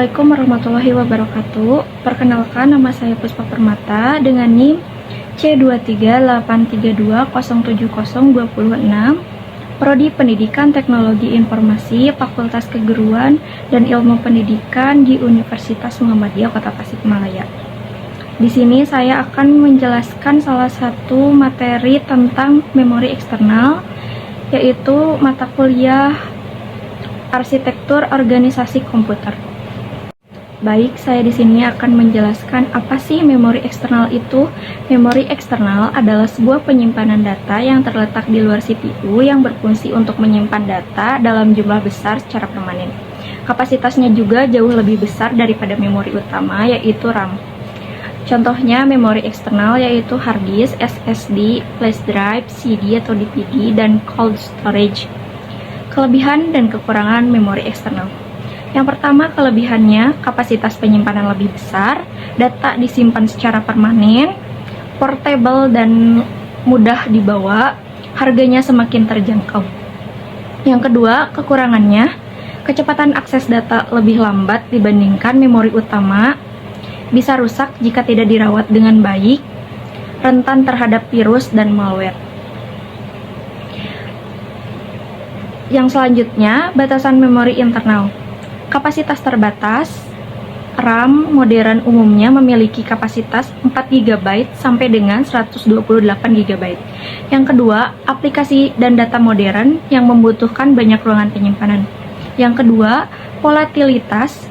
Assalamualaikum warahmatullahi wabarakatuh. Perkenalkan, nama saya Puspa Permata dengan NIM C23832070206, Prodi Pendidikan Teknologi Informasi, Fakultas Keguruan dan Ilmu Pendidikan di Universitas Muhammadiyah Kota Tasikmalaya. Di sini saya akan menjelaskan salah satu materi tentang memori eksternal, yaitu mata kuliah Arsitektur Organisasi Komputer. Baik, saya di sini akan menjelaskan apa sih memori eksternal itu. Memori eksternal adalah sebuah penyimpanan data yang terletak di luar CPU yang berfungsi untuk menyimpan data dalam jumlah besar secara permanen. Kapasitasnya juga jauh lebih besar daripada memori utama, yaitu RAM. Contohnya memori eksternal yaitu hard disk, SSD, flash drive, CD atau DVD, dan cold storage. Kelebihan dan kekurangan memori eksternal. Yang pertama, kelebihannya kapasitas penyimpanan lebih besar, data disimpan secara permanen, portable dan mudah dibawa, harganya semakin terjangkau. Yang kedua, kekurangannya, kecepatan akses data lebih lambat dibandingkan memori utama, bisa rusak jika tidak dirawat dengan baik, rentan terhadap virus dan malware. Yang selanjutnya, batasan memori internal. Kapasitas terbatas, RAM modern umumnya memiliki kapasitas 4 GB sampai dengan 128 GB. Yang kedua, aplikasi dan data modern yang membutuhkan banyak ruangan penyimpanan. Yang kedua, volatilitas.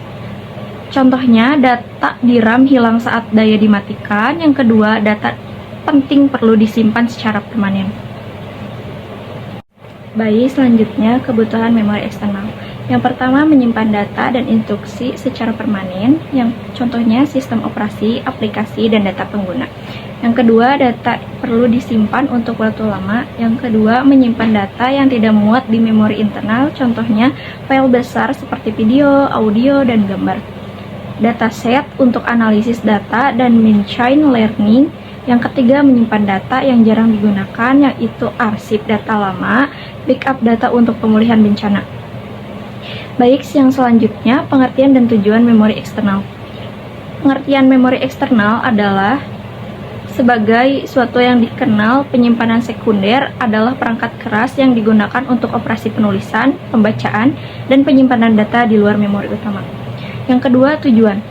Contohnya, data di RAM hilang saat daya dimatikan. Yang kedua, data penting perlu disimpan secara permanen. Baik, selanjutnya kebutuhan memori eksternal. Yang pertama, menyimpan data dan instruksi secara permanen, yang contohnya sistem operasi, aplikasi, dan data pengguna. Yang kedua, data perlu disimpan untuk waktu lama. Yang kedua, menyimpan data yang tidak muat di memori internal, contohnya file besar seperti video, audio, dan gambar. Dataset untuk analisis data dan machine learning. Yang ketiga, menyimpan data yang jarang digunakan, yaitu arsip data lama, backup data untuk pemulihan bencana. Baik, yang selanjutnya, pengertian dan tujuan memori eksternal. Pengertian memori eksternal adalah sebagai suatu yang dikenal penyimpanan sekunder adalah perangkat keras yang digunakan untuk operasi penulisan, pembacaan, dan penyimpanan data di luar memori utama. Yang kedua, tujuan.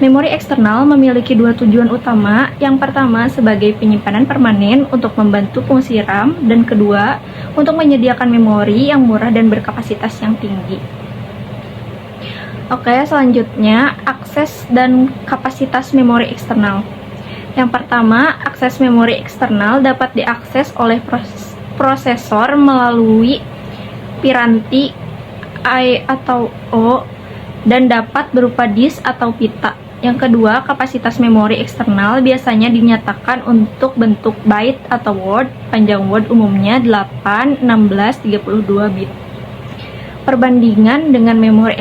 Memori eksternal memiliki dua tujuan utama. Yang pertama, sebagai penyimpanan permanen untuk membantu fungsi RAM, dan kedua, untuk menyediakan memori yang murah dan berkapasitas yang tinggi. Oke, selanjutnya, akses dan kapasitas memori eksternal. Yang pertama, akses memori eksternal dapat diakses oleh prosesor melalui piranti I atau O dan dapat berupa disk atau pita. Yang kedua, kapasitas memori eksternal biasanya dinyatakan untuk bentuk byte atau word. Panjang word umumnya 8, 16, 32 bit. Perbandingan dengan memori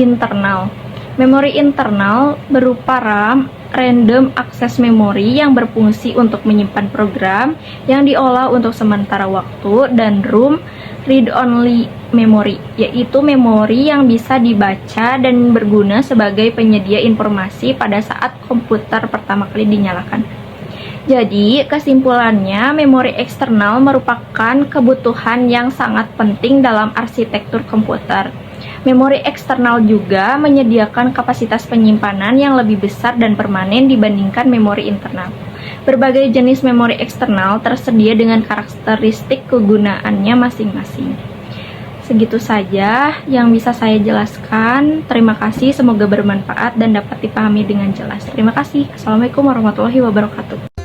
internal. Memori internal berupa RAM, random access memory yang berfungsi untuk menyimpan program yang diolah untuk sementara waktu, dan ROM, read-only memory, yaitu memori yang bisa dibaca dan berguna sebagai penyedia informasi pada saat komputer pertama kali dinyalakan. Jadi, kesimpulannya, memori eksternal merupakan kebutuhan yang sangat penting dalam arsitektur komputer. Memori eksternal juga menyediakan kapasitas penyimpanan yang lebih besar dan permanen dibandingkan memori internal. Berbagai jenis memori eksternal tersedia dengan karakteristik kegunaannya masing-masing. Segitu saja yang bisa saya jelaskan. Terima kasih, semoga bermanfaat dan dapat dipahami dengan jelas. Terima kasih. Assalamualaikum warahmatullahi wabarakatuh.